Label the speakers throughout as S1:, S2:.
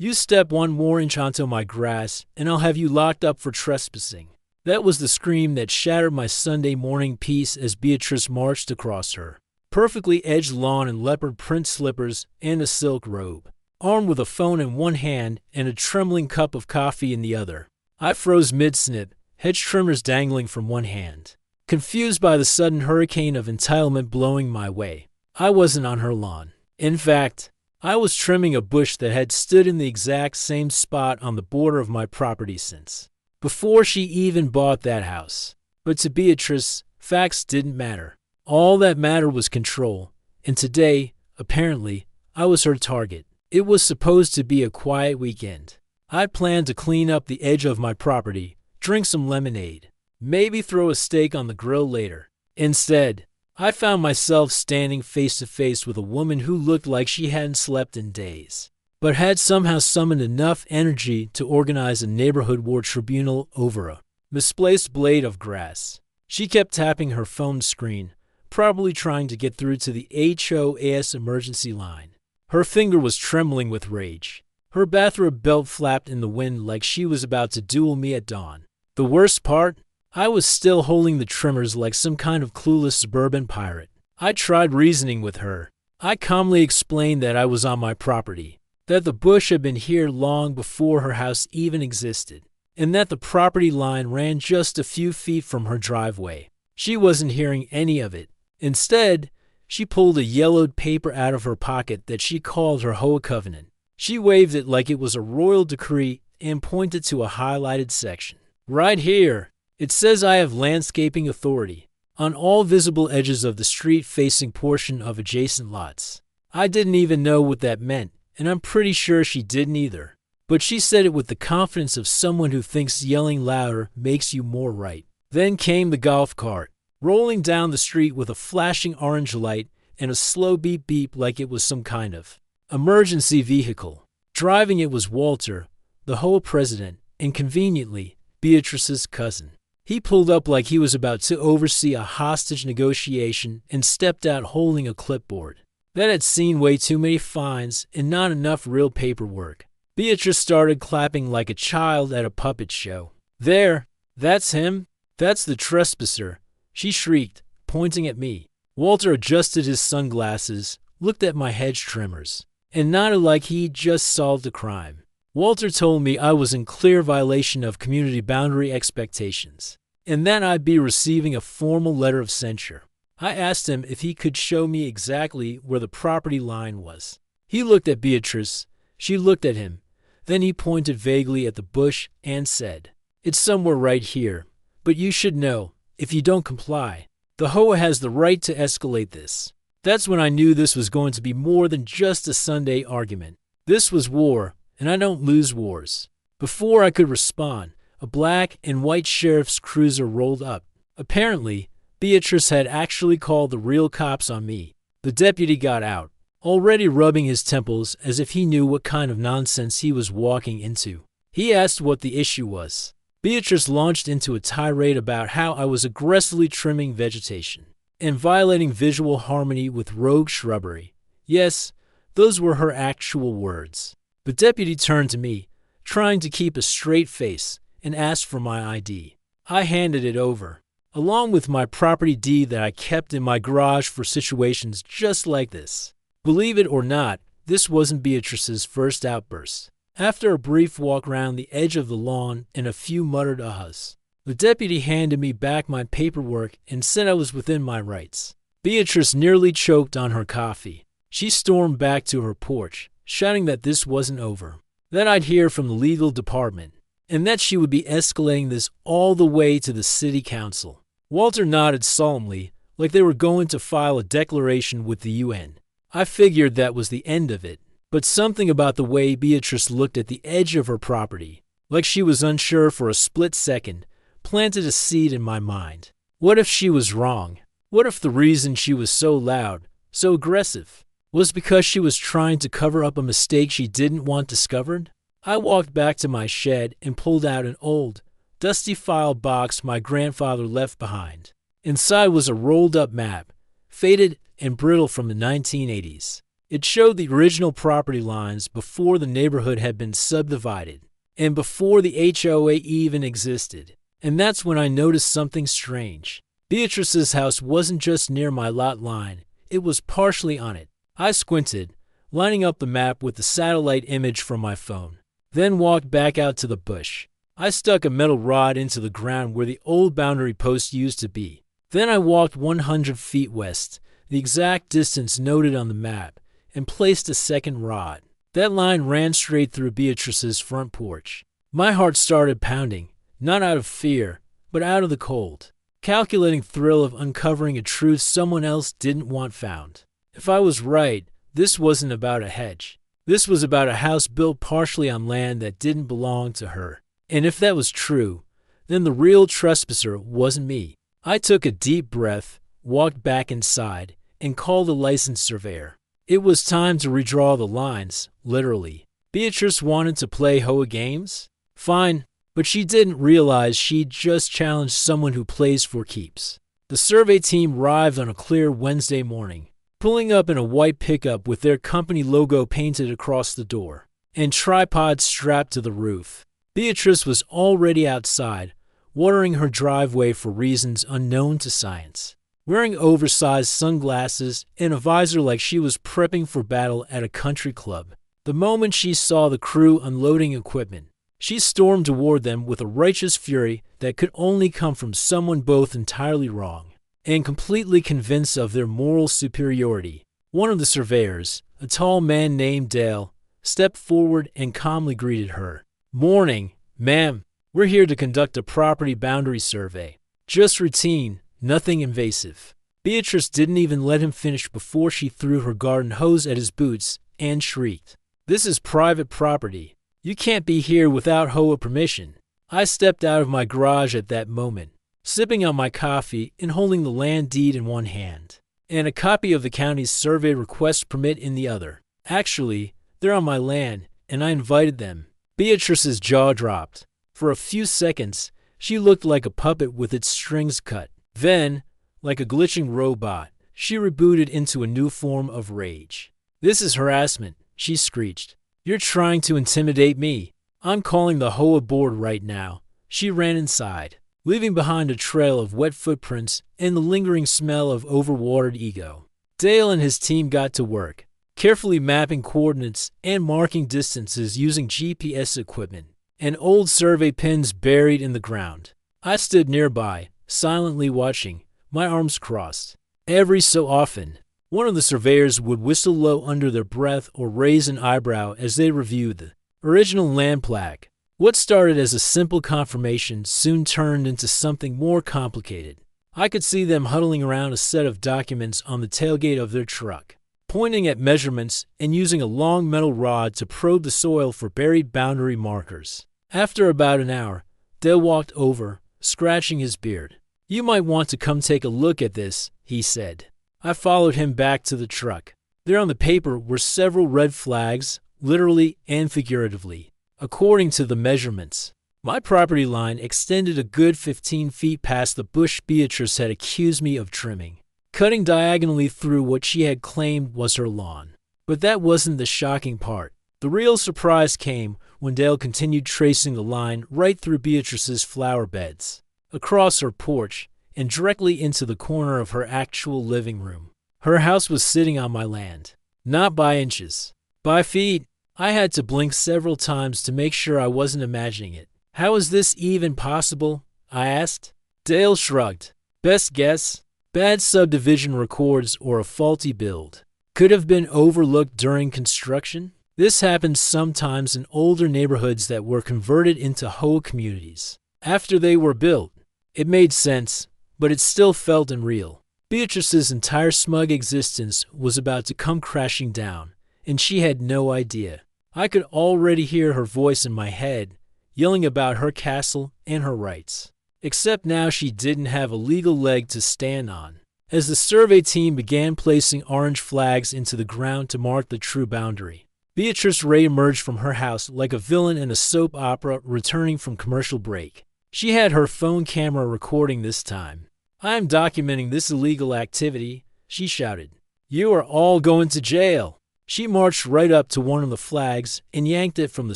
S1: You step one more inch onto my grass, and I'll have you locked up for trespassing." That was the scream that shattered my Sunday morning peace as Beatrice marched across her perfectly edged lawn in leopard print slippers and a silk robe, armed with a phone in one hand and a trembling cup of coffee in the other. I froze mid-snip, hedge trimmers dangling from one hand, confused by the sudden hurricane of entitlement blowing my way. I wasn't on her lawn. In fact, I was trimming a bush that had stood in the exact same spot on the border of my property since before she even bought that house. But to Beatrice, facts didn't matter. All that mattered was control, and today, apparently, I was her target. It was supposed to be a quiet weekend. I planned to clean up the edge of my property, drink some lemonade, maybe throw a steak on the grill later. Instead, I found myself standing face to face with a woman who looked like she hadn't slept in days, but had somehow summoned enough energy to organize a neighborhood war tribunal over a misplaced blade of grass. She kept tapping her phone screen, probably trying to get through to the HOAS emergency line. Her finger was trembling with rage. Her bathrobe belt flapped in the wind like she was about to duel me at dawn. The worst part? I was still holding the trimmers like some kind of clueless suburban pirate. I tried reasoning with her. I calmly explained that I was on my property, that the bush had been here long before her house even existed, and that the property line ran just a few feet from her driveway. She wasn't hearing any of it. Instead, she pulled a yellowed paper out of her pocket that she called her Hoa Covenant. She waved it like it was a royal decree and pointed to a highlighted section. "Right here, it says I have landscaping authority on all visible edges of the street-facing portion of adjacent lots." I didn't even know what that meant, and I'm pretty sure she didn't either. But she said it with the confidence of someone who thinks yelling louder makes you more right. Then came the golf cart, rolling down the street with a flashing orange light and a slow beep-beep like it was some kind of emergency vehicle. Driving it was Walter, the Hoa president, and conveniently, Beatrice's cousin. He pulled up like he was about to oversee a hostage negotiation and stepped out holding a clipboard. That had seen way too many fines and not enough real paperwork. Beatrice started clapping like a child at a puppet show. "There, that's him. That's the trespasser," she shrieked, pointing at me. Walter adjusted his sunglasses, looked at my hedge trimmers, and nodded like he'd just solved a crime. Walter told me I was in clear violation of community boundary expectations, and that I'd be receiving a formal letter of censure. I asked him if he could show me exactly where the property line was. He looked at Beatrice, she looked at him, then he pointed vaguely at the bush and said, "It's somewhere right here, but you should know, if you don't comply, the Hoa has the right to escalate this." That's when I knew this was going to be more than just a Sunday argument. This was war, and I don't lose wars. Before I could respond, a black and white sheriff's cruiser rolled up. Apparently, Beatrice had actually called the real cops on me. The deputy got out, already rubbing his temples as if he knew what kind of nonsense he was walking into. He asked what the issue was. Beatrice launched into a tirade about how I was aggressively trimming vegetation and violating visual harmony with rogue shrubbery. Yes, those were her actual words. The deputy turned to me, trying to keep a straight face, and asked for my ID. I handed it over, along with my property deed that I kept in my garage for situations just like this. Believe it or not, this wasn't Beatrice's first outburst. After a brief walk around the edge of the lawn and a few muttered ahas, the deputy handed me back my paperwork and said I was within my rights. Beatrice nearly choked on her coffee. She stormed back to her porch, shouting that this wasn't over, that I'd hear from the legal department, and that she would be escalating this all the way to the city council. Walter nodded solemnly, like they were going to file a declaration with the UN. I figured that was the end of it, but something about the way Beatrice looked at the edge of her property, like she was unsure for a split second, planted a seed in my mind. What if she was wrong? What if the reason she was so loud, so aggressive, was because she was trying to cover up a mistake she didn't want discovered? I walked back to my shed and pulled out an old, dusty file box my grandfather left behind. Inside was a rolled-up map, faded and brittle from the 1980s. It showed the original property lines before the neighborhood had been subdivided and before the HOA even existed. And that's when I noticed something strange. Beatrice's house wasn't just near my lot line, it was partially on it. I squinted, lining up the map with the satellite image from my phone, then walked back out to the bush. I stuck a metal rod into the ground where the old boundary post used to be. Then I walked 100 feet west, the exact distance noted on the map, and placed a second rod. That line ran straight through Beatrice's front porch. My heart started pounding, not out of fear, but out of the cold, calculating thrill of uncovering a truth someone else didn't want found. If I was right, this wasn't about a hedge. This was about a house built partially on land that didn't belong to her. And if that was true, then the real trespasser wasn't me. I took a deep breath, walked back inside, and called a licensed surveyor. It was time to redraw the lines, literally. Beatrice wanted to play Hoa games? Fine, but she didn't realize she'd just challenged someone who plays for keeps. The survey team arrived on a clear Wednesday morning, pulling up in a white pickup with their company logo painted across the door and tripods strapped to the roof. Beatrice was already outside, watering her driveway for reasons unknown to science, wearing oversized sunglasses and a visor like she was prepping for battle at a country club. The moment she saw the crew unloading equipment, she stormed toward them with a righteous fury that could only come from someone both entirely wrong and completely convinced of their moral superiority. One of the surveyors, a tall man named Dale, stepped forward and calmly greeted her. "Morning, ma'am. We're here to conduct a property boundary survey. Just routine, nothing invasive." Beatrice didn't even let him finish before she threw her garden hose at his boots and shrieked, "This is private property. You can't be here without Hoa permission." I stepped out of my garage at that moment, sipping on my coffee and holding the land deed in one hand, and a copy of the county's survey request permit in the other. Actually, they're on my land, and I invited them. Beatrice's jaw dropped. For a few seconds, she looked like a puppet with its strings cut. Then, like a glitching robot, she rebooted into a new form of rage. "This is harassment," she screeched. "You're trying to intimidate me. I'm calling the Hoa board right now." She ran inside, leaving behind a trail of wet footprints and the lingering smell of overwatered ego. Dale and his team got to work, carefully mapping coordinates and marking distances using GPS equipment and old survey pins buried in the ground. I stood nearby, silently watching, my arms crossed. Every so often, one of the surveyors would whistle low under their breath or raise an eyebrow as they reviewed the original land plaque. What started as a simple confirmation soon turned into something more complicated. I could see them huddling around a set of documents on the tailgate of their truck, pointing at measurements and using a long metal rod to probe the soil for buried boundary markers. After about an hour, Dale walked over, scratching his beard. "You might want to come take a look at this," he said. I followed him back to the truck. There on the paper were several red flags, literally and figuratively, according to the measurements. My property line extended a good 15 feet past the bush Beatrice had accused me of trimming, cutting diagonally through what she had claimed was her lawn. But that wasn't the shocking part. The real surprise came when Dale continued tracing the line right through Beatrice's flower beds, across her porch, and directly into the corner of her actual living room. Her house was sitting on my land, not by inches, by feet. I had to blink several times to make sure I wasn't imagining it. "How is this even possible?" I asked. Dale shrugged. "Best guess, bad subdivision records or a faulty build. Could have been overlooked during construction." This happens sometimes in older neighborhoods that were converted into Hoa communities. After they were built, it made sense, but it still felt unreal. Beatrice's entire smug existence was about to come crashing down, and she had no idea. I could already hear her voice in my head, yelling about her castle and her rights. Except now she didn't have a legal leg to stand on. As the survey team began placing orange flags into the ground to mark the true boundary, Beatrice re-emerged from her house like a villain in a soap opera returning from commercial break. She had her phone camera recording this time. "I am documenting this illegal activity," she shouted. "You are all going to jail." She marched right up to one of the flags and yanked it from the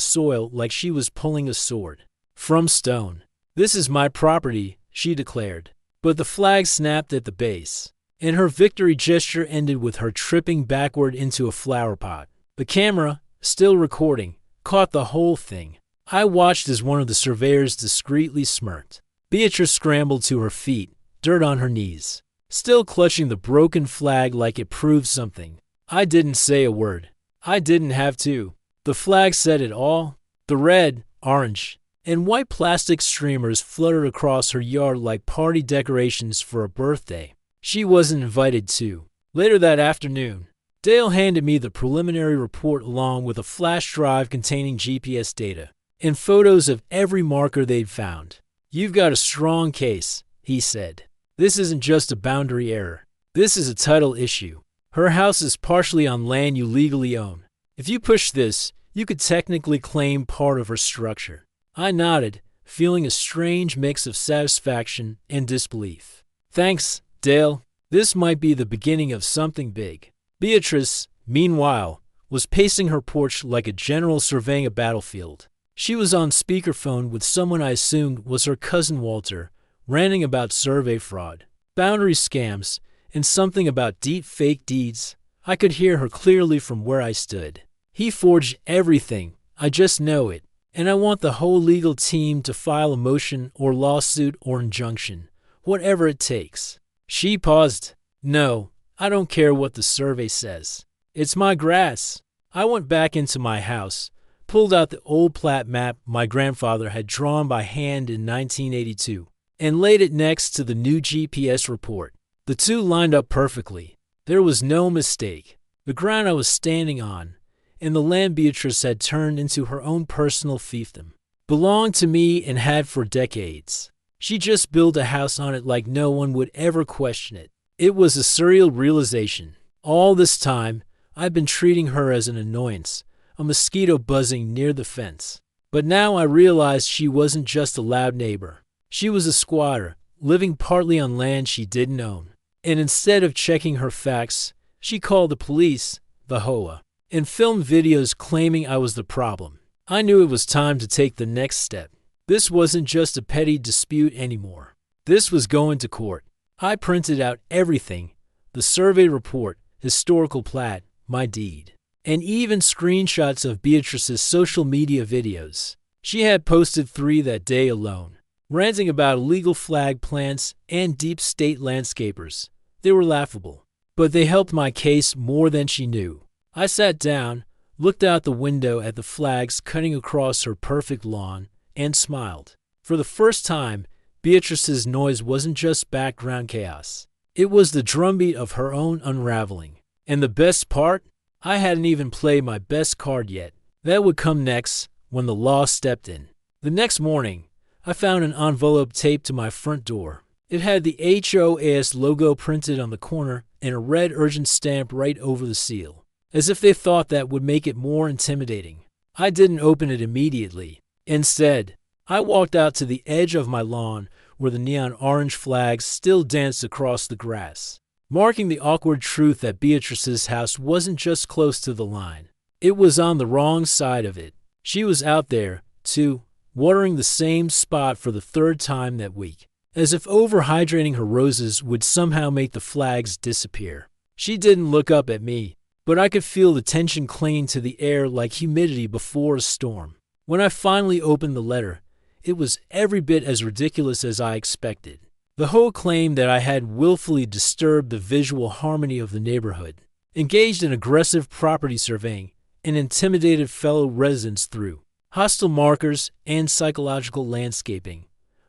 S1: soil like she was pulling a sword. From stone. "This is my property," she declared. But the flag snapped at the base, and her victory gesture ended with her tripping backward into a flower pot. The camera, still recording, caught the whole thing. I watched as one of the surveyors discreetly smirked. Beatrice scrambled to her feet, dirt on her knees, still clutching the broken flag like it proved something. I didn't say a word. I didn't have to. The flag said it all. The red, orange, and white plastic streamers fluttered across her yard like party decorations for a birthday. She wasn't invited to. Later that afternoon, Dale handed me the preliminary report along with a flash drive containing GPS data and photos of every marker they'd found. "You've got a strong case," he said. "This isn't just a boundary error. This is a title issue. Her house is partially on land you legally own. If you push this, you could technically claim part of her structure." I nodded, feeling a strange mix of satisfaction and disbelief. "Thanks, Dale. This might be the beginning of something big." Beatrice, meanwhile, was pacing her porch like a general surveying a battlefield. She was on speakerphone with someone I assumed was her cousin Walter, ranting about survey fraud, boundary scams, and something about deep fake deeds. I could hear her clearly from where I stood. "He forged everything. I just know it. And I want the whole legal team to file a motion or lawsuit or injunction, whatever it takes." She paused. "No, I don't care what the survey says. It's my grass." I went back into my house, pulled out the old plat map my grandfather had drawn by hand in 1982, and laid it next to the new GPS report. The two lined up perfectly. There was no mistake. The ground I was standing on, and the land Beatrice had turned into her own personal fiefdom, belonged to me and had for decades. She just built a house on it like no one would ever question it. It was a surreal realization. All this time, I'd been treating her as an annoyance, a mosquito buzzing near the fence. But now I realized she wasn't just a loud neighbor. She was a squatter, living partly on land she didn't own. And instead of checking her facts, she called the police, the HOA, and filmed videos claiming I was the problem. I knew it was time to take the next step. This wasn't just a petty dispute anymore. This was going to court. I printed out everything: the survey report, historical plat, my deed, and even screenshots of Beatrice's social media videos. She had posted 3 that day alone, ranting about illegal flag plants and deep state landscapers. They were laughable, but they helped my case more than she knew. I sat down, looked out the window at the flags cutting across her perfect lawn, and smiled. For the first time, Beatrice's noise wasn't just background chaos. It was the drumbeat of her own unraveling. And the best part? I hadn't even played my best card yet. That would come next, when the law stepped in. The next morning, I found an envelope taped to my front door. It had the HOAS logo printed on the corner and a red urgent stamp right over the seal, as if they thought that would make it more intimidating. I didn't open it immediately. Instead, I walked out to the edge of my lawn where the neon orange flags still danced across the grass, marking the awkward truth that Beatrice's house wasn't just close to the line. It was on the wrong side of it. She was out there, too, watering the same spot for the 3rd time that week, as if overhydrating her roses would somehow make the flags disappear. She didn't look up at me, but I could feel the tension clinging to the air like humidity before a storm. When I finally opened the letter, it was every bit as ridiculous as I expected. The whole claim that I had willfully disturbed the visual harmony of the neighborhood, engaged in aggressive property surveying, and intimidated fellow residents through hostile markers and psychological landscaping.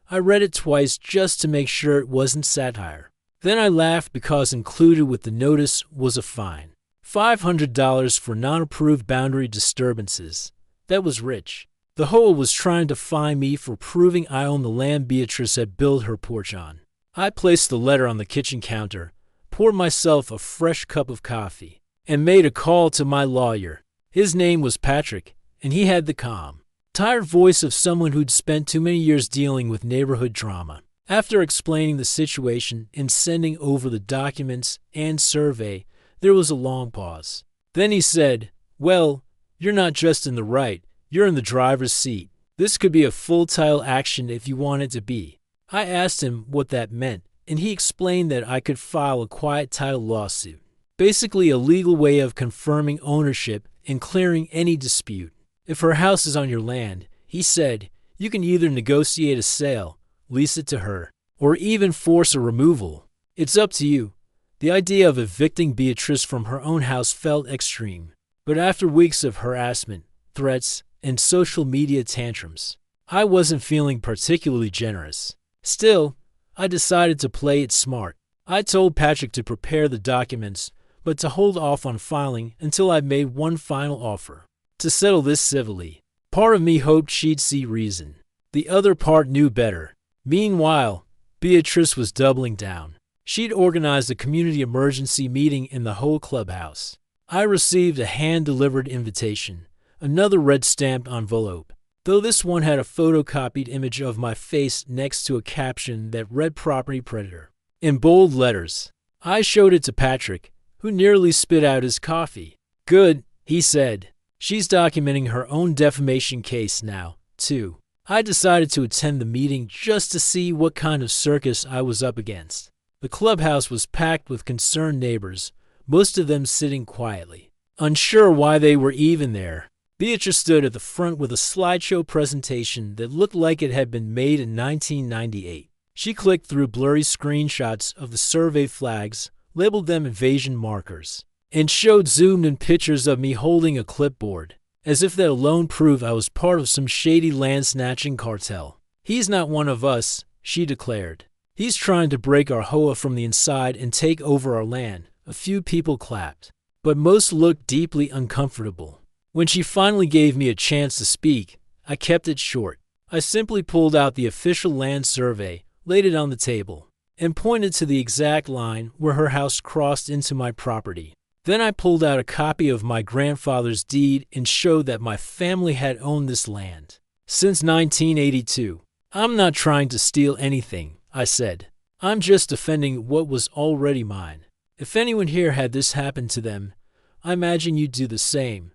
S1: I read it twice just to make sure it wasn't satire. Then I laughed because included with the notice was a fine. $500 for non-approved boundary disturbances. That was rich. The HOA was trying to fine me for proving I owned the land Beatrice had built her porch on. I placed the letter on the kitchen counter, poured myself a fresh cup of coffee, and made a call to my lawyer. His name was Patrick, and he had the calm, tired voice of someone who'd spent too many years dealing with neighborhood drama. After explaining the situation and sending over the documents and survey, there was a long pause. Then he said, "Well, you're not just in the right, you're in the driver's seat. This could be a full-tile action if you want it to be." I asked him what that meant, and he explained that I could file a quiet title lawsuit, basically a legal way of confirming ownership and clearing any dispute. If her house is on your land, he said, you can either negotiate a sale, lease it to her, or even force a removal. It's up to you. The idea of evicting Beatrice from her own house felt extreme, but after weeks of harassment, threats, and social media tantrums, I wasn't feeling particularly generous. Still, I decided to play it smart. I told Patrick to prepare the documents, but to hold off on filing until I made one final offer. To settle this civilly. Part of me hoped she'd see reason. The other part knew better. Meanwhile, Beatrice was doubling down. She'd organized a community emergency meeting in the whole clubhouse. I received a hand-delivered invitation, another red-stamped envelope, though this one had a photocopied image of my face next to a caption that read "Property Predator" in bold letters. I showed it to Patrick, who nearly spit out his coffee. "Good," he said. "She's documenting her own defamation case now, too." I decided to attend the meeting just to see what kind of circus I was up against. The clubhouse was packed with concerned neighbors, most of them sitting quietly, unsure why they were even there. Beatrice stood at the front with a slideshow presentation that looked like it had been made in 1998. She clicked through blurry screenshots of the survey flags, labeled them invasion markers, and showed zoomed-in pictures of me holding a clipboard, as if that alone proved I was part of some shady land-snatching cartel. "He's not one of us," she declared. "He's trying to break our hoa from the inside and take over our land." A few people clapped, but most looked deeply uncomfortable. When she finally gave me a chance to speak, I kept it short. I simply pulled out the official land survey, laid it on the table, and pointed to the exact line where her house crossed into my property. Then I pulled out a copy of my grandfather's deed and showed that my family had owned this land since 1982. "I'm not trying to steal anything," I said. "I'm just defending what was already mine. If anyone here had this happen to them, I imagine you'd do the same."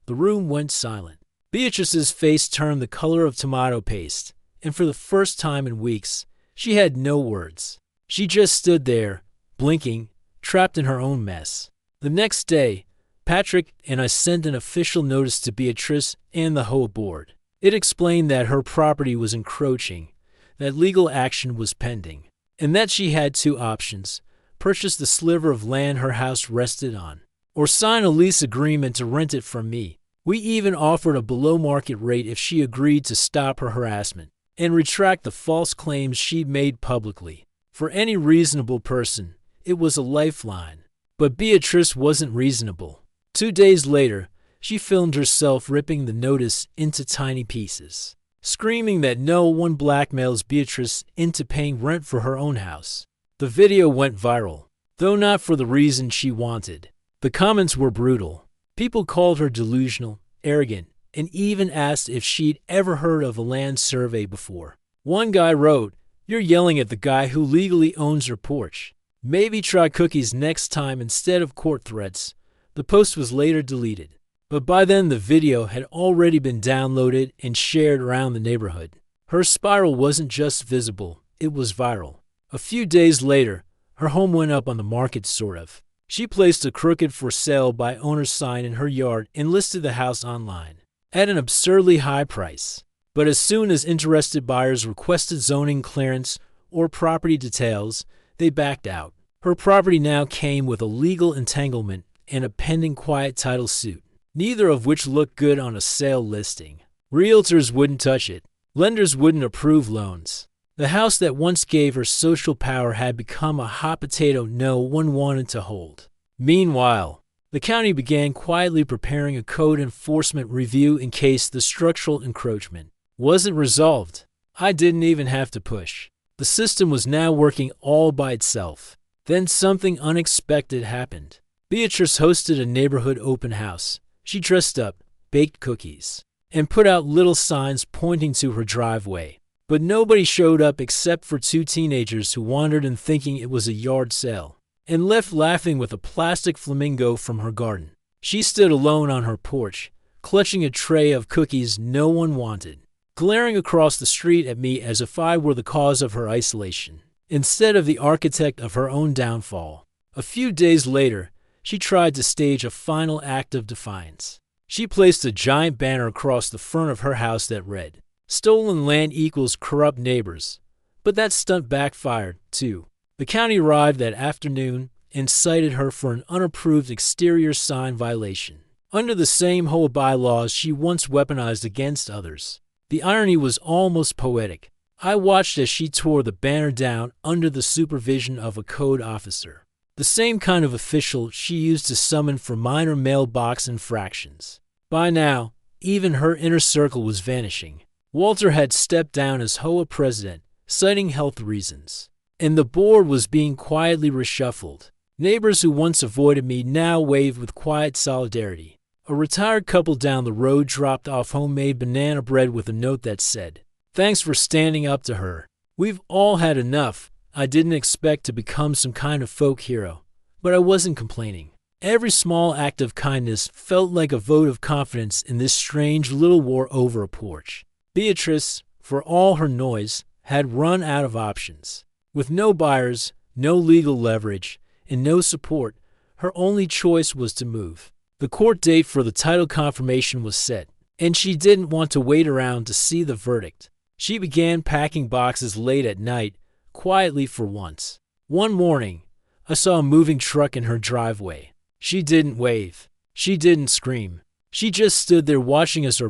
S1: The room went silent. Beatrice's face turned the color of tomato paste, and for the first time in weeks, she had no words. She just stood there, blinking, trapped in her own mess. The next day, Patrick and I sent an official notice to Beatrice and the whole board. It explained that her property was encroaching, that legal action was pending, and that she had two options: purchase the sliver of land her house rested on, or sign a lease agreement to rent it from me. We even offered a below-market rate if she agreed to stop her harassment and retract the false claims she'd made publicly. For any reasonable person, it was a lifeline. But Beatrice wasn't reasonable. 2 days later, she filmed herself ripping the notice into tiny pieces, screaming that no one blackmails Beatrice into paying rent for her own house. The video went viral, though not for the reason she wanted. The comments were brutal. People called her delusional, arrogant, and even asked if she'd ever heard of a land survey before. One guy wrote, "You're yelling at the guy who legally owns your porch. Maybe try cookies next time instead of court threats." The post was later deleted, but by then the video had already been downloaded and shared around the neighborhood. Her spiral wasn't just visible, it was viral. A few days later, her home went up on the market, sort of. She placed a crooked "for sale by owner" sign in her yard and listed the house online at an absurdly high price. But as soon as interested buyers requested zoning clearance or property details, they backed out. Her property now came with a legal entanglement and a pending quiet title suit, neither of which looked good on a sale listing. Realtors wouldn't touch it. Lenders wouldn't approve loans. The house that once gave her social power had become a hot potato no one wanted to hold. Meanwhile, the county began quietly preparing a code enforcement review in case the structural encroachment wasn't resolved. I didn't even have to push. The system was now working all by itself. Then something unexpected happened. Beatrice hosted a neighborhood open house. She dressed up, baked cookies, and put out little signs pointing to her driveway. But nobody showed up except for 2 teenagers who wandered in thinking it was a yard sale and left laughing with a plastic flamingo from her garden. She stood alone on her porch, clutching a tray of cookies no one wanted, glaring across the street at me as if I were the cause of her isolation, instead of the architect of her own downfall. A few days later, she tried to stage a final act of defiance. She placed a giant banner across the front of her house that read, "Stolen land equals corrupt neighbors." But that stunt backfired, too. The county arrived that afternoon and cited her for an unapproved exterior sign violation, under the same HOA bylaws she once weaponized against others. The irony was almost poetic. I watched as she tore the banner down under the supervision of a code officer, the same kind of official she used to summon for minor mailbox infractions. By now, even her inner circle was vanishing. Walter had stepped down as HOA president, citing health reasons, and the board was being quietly reshuffled. Neighbors who once avoided me now waved with quiet solidarity. A retired couple down the road dropped off homemade banana bread with a note that said, "Thanks for standing up to her. We've all had enough." I didn't expect to become some kind of folk hero, but I wasn't complaining. Every small act of kindness felt like a vote of confidence in this strange little war over a porch. Beatrice, for all her noise, had run out of options. With no buyers, no legal leverage, and no support, her only choice was to move. The court date for the title confirmation was set, and she didn't want to wait around to see the verdict. She began packing boxes late at night, quietly for once. One morning, I saw a moving truck in her driveway. She didn't wave. She didn't scream. She just stood there watching as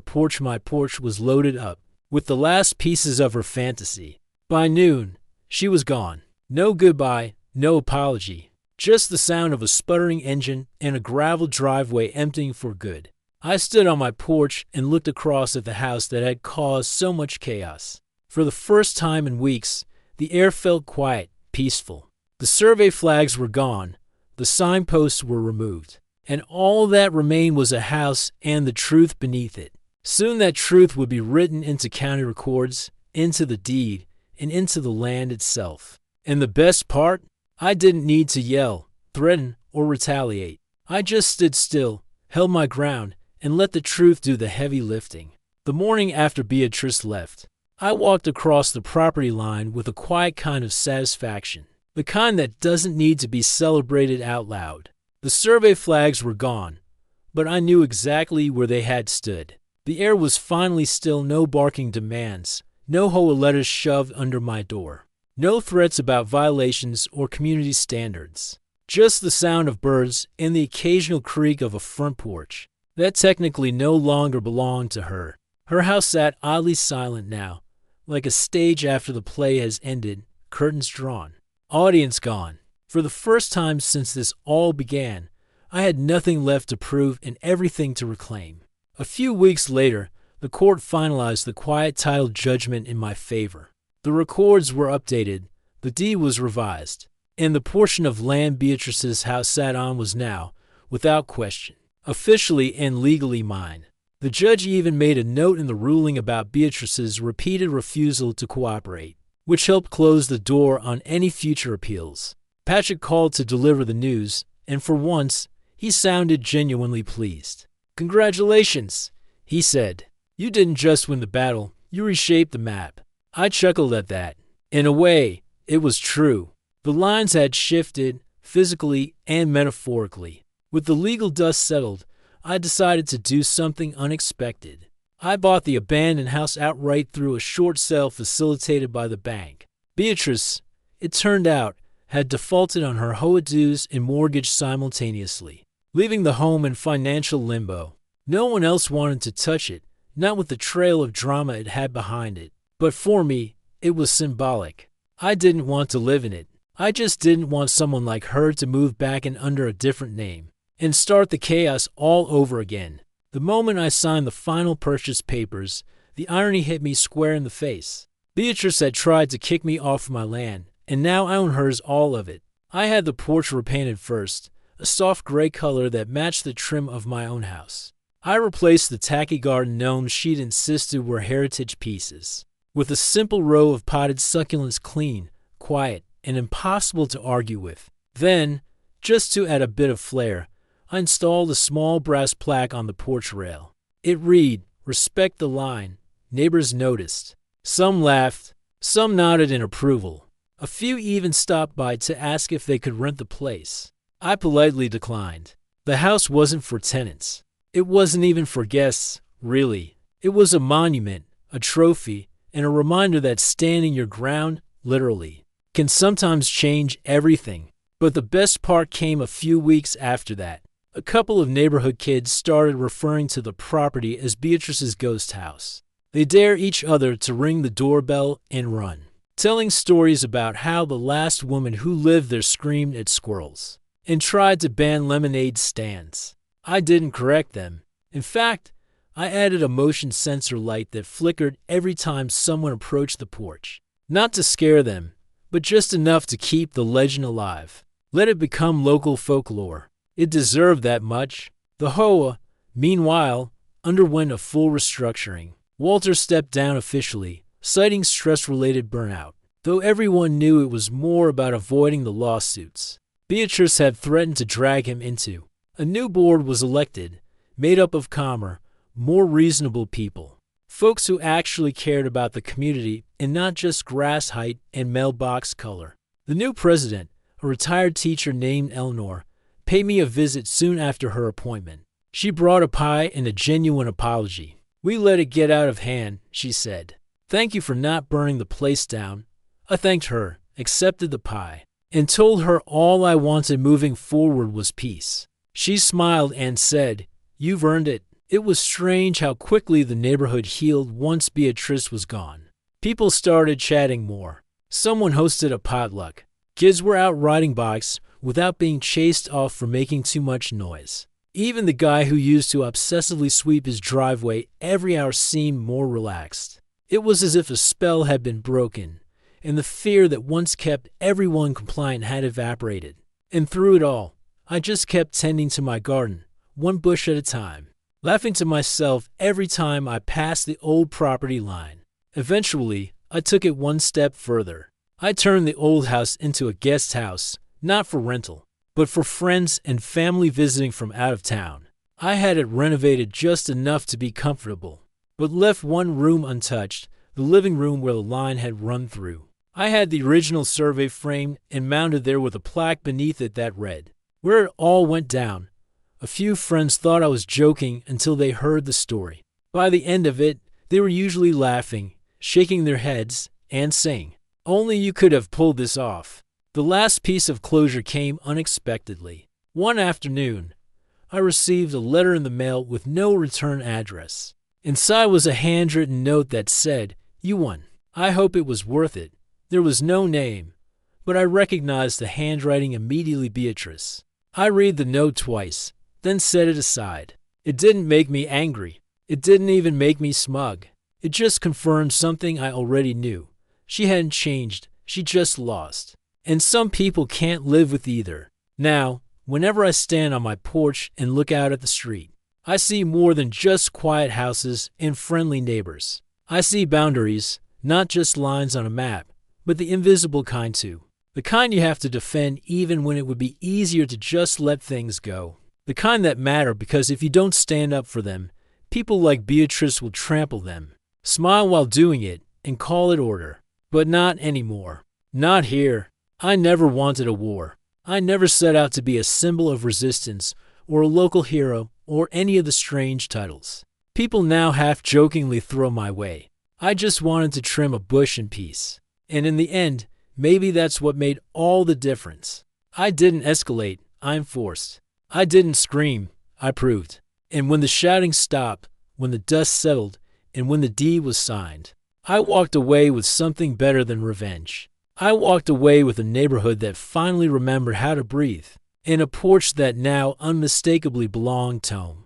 S1: my porch was loaded up with the last pieces of her fantasy. By noon, she was gone. No goodbye, no apology. Just the sound of a sputtering engine and a gravel driveway emptying for good. I stood on my porch and looked across at the house that had caused so much chaos. For the first time in weeks, the air felt quiet, peaceful. The survey flags were gone, the signposts were removed, and all that remained was a house and the truth beneath it. Soon that truth would be written into county records, into the deed, and into the land itself. And the best part? I didn't need to yell, threaten, or retaliate. I just stood still, held my ground, and let the truth do the heavy lifting. The morning after Beatrice left, I walked across the property line with a quiet kind of satisfaction, the kind that doesn't need to be celebrated out loud. The survey flags were gone, but I knew exactly where they had stood. The air was finally still. No barking demands, no HOA letters shoved under my door, no threats about violations or community standards. Just the sound of birds and the occasional creak of a front porch that technically no longer belonged to her. Her house sat oddly silent now, like a stage after the play has ended, curtains drawn, audience gone. For the first time since this all began, I had nothing left to prove and everything to reclaim. A few weeks later, the court finalized the quiet title judgment in my favor. The records were updated, the deed was revised, and the portion of land Beatrice's house sat on was now, without question, officially and legally mine. The judge even made a note in the ruling about Beatrice's repeated refusal to cooperate, which helped close the door on any future appeals. Patrick called to deliver the news, and for once, he sounded genuinely pleased. "Congratulations," he said. "You didn't just win the battle, you reshaped the map." I chuckled at that. In a way, it was true. The lines had shifted, physically and metaphorically. With the legal dust settled, I decided to do something unexpected. I bought the abandoned house outright through a short sale facilitated by the bank. Beatrice, it turned out, had defaulted on her HOA dues and mortgage simultaneously, leaving the home in financial limbo. No one else wanted to touch it, not with the trail of drama it had behind it. But for me, it was symbolic. I didn't want to live in it. I just didn't want someone like her to move back in under a different name and start the chaos all over again. The moment I signed the final purchase papers, the irony hit me square in the face. Beatrice had tried to kick me off my land, and now I own hers, all of it. I had the porch repainted first, a soft gray color that matched the trim of my own house. I replaced the tacky garden gnomes she'd insisted were heritage pieces, with a simple row of potted succulents, clean, quiet, and impossible to argue with. Then, just to add a bit of flair, I installed a small brass plaque on the porch rail. It read, "Respect the line." Neighbors noticed. Some laughed, some nodded in approval. A few even stopped by to ask if they could rent the place. I politely declined. The house wasn't for tenants. It wasn't even for guests, really. It was a monument, a trophy, and a reminder that standing your ground, literally, can sometimes change everything. But the best part came a few weeks after that. A couple of neighborhood kids started referring to the property as Beatrice's ghost house. They dare each other to ring the doorbell and run, telling stories about how the last woman who lived there screamed at squirrels and tried to ban lemonade stands. I didn't correct them. In fact, I added a motion sensor light that flickered every time someone approached the porch. Not to scare them, but just enough to keep the legend alive. Let it become local folklore. It deserved that much. The HOA, meanwhile, underwent a full restructuring. Walter stepped down officially, citing stress-related burnout, though everyone knew it was more about avoiding the lawsuits Beatrice had threatened to drag him into. A new board was elected, made up of calmer, more reasonable people. Folks who actually cared about the community and not just grass height and mailbox color. The new president, a retired teacher named Eleanor, paid me a visit soon after her appointment. She brought a pie and a genuine apology. "We let it get out of hand," she said. "Thank you for not burning the place down." I thanked her, accepted the pie, and told her all I wanted moving forward was peace. She smiled and said, "You've earned it." It was strange how quickly the neighborhood healed once Beatrice was gone. People started chatting more. Someone hosted a potluck. Kids were out riding bikes without being chased off for making too much noise. Even the guy who used to obsessively sweep his driveway every hour seemed more relaxed. It was as if a spell had been broken, and the fear that once kept everyone compliant had evaporated. And through it all, I just kept tending to my garden, one bush at a time, laughing to myself every time I passed the old property line. Eventually, I took it one step further. I turned the old house into a guest house, not for rental, but for friends and family visiting from out of town. I had it renovated just enough to be comfortable, but left one room untouched, the living room where the line had run through. I had the original survey framed and mounted there with a plaque beneath it that read, "Where it all went down." A few friends thought I was joking until they heard the story. By the end of it, they were usually laughing, shaking their heads, and saying, "Only you could have pulled this off." The last piece of closure came unexpectedly. One afternoon, I received a letter in the mail with no return address. Inside was a handwritten note that said, "You won." I hope it was worth it. There was no name, but I recognized the handwriting immediately. Beatrice. I read the note twice, then set it aside. It didn't make me angry. It didn't even make me smug. It just confirmed something I already knew. She hadn't changed. She just lost. And some people can't live with either. Now, whenever I stand on my porch and look out at the street, I see more than just quiet houses and friendly neighbors. I see boundaries, not just lines on a map, but the invisible kind too. The kind you have to defend even when it would be easier to just let things go. The kind that matter because if you don't stand up for them, people like Beatrice will trample them. Smile while doing it and call it order. But not anymore. Not here. I never wanted a war. I never set out to be a symbol of resistance or a local hero or any of the strange titles people now half-jokingly throw my way. I just wanted to trim a bush in peace. And in the end, maybe that's what made all the difference. I didn't escalate, I enforced. I didn't scream, I proved. And when the shouting stopped, when the dust settled, and when the deed was signed, I walked away with something better than revenge. I walked away with a neighborhood that finally remembered how to breathe, and a porch that now unmistakably belonged to home.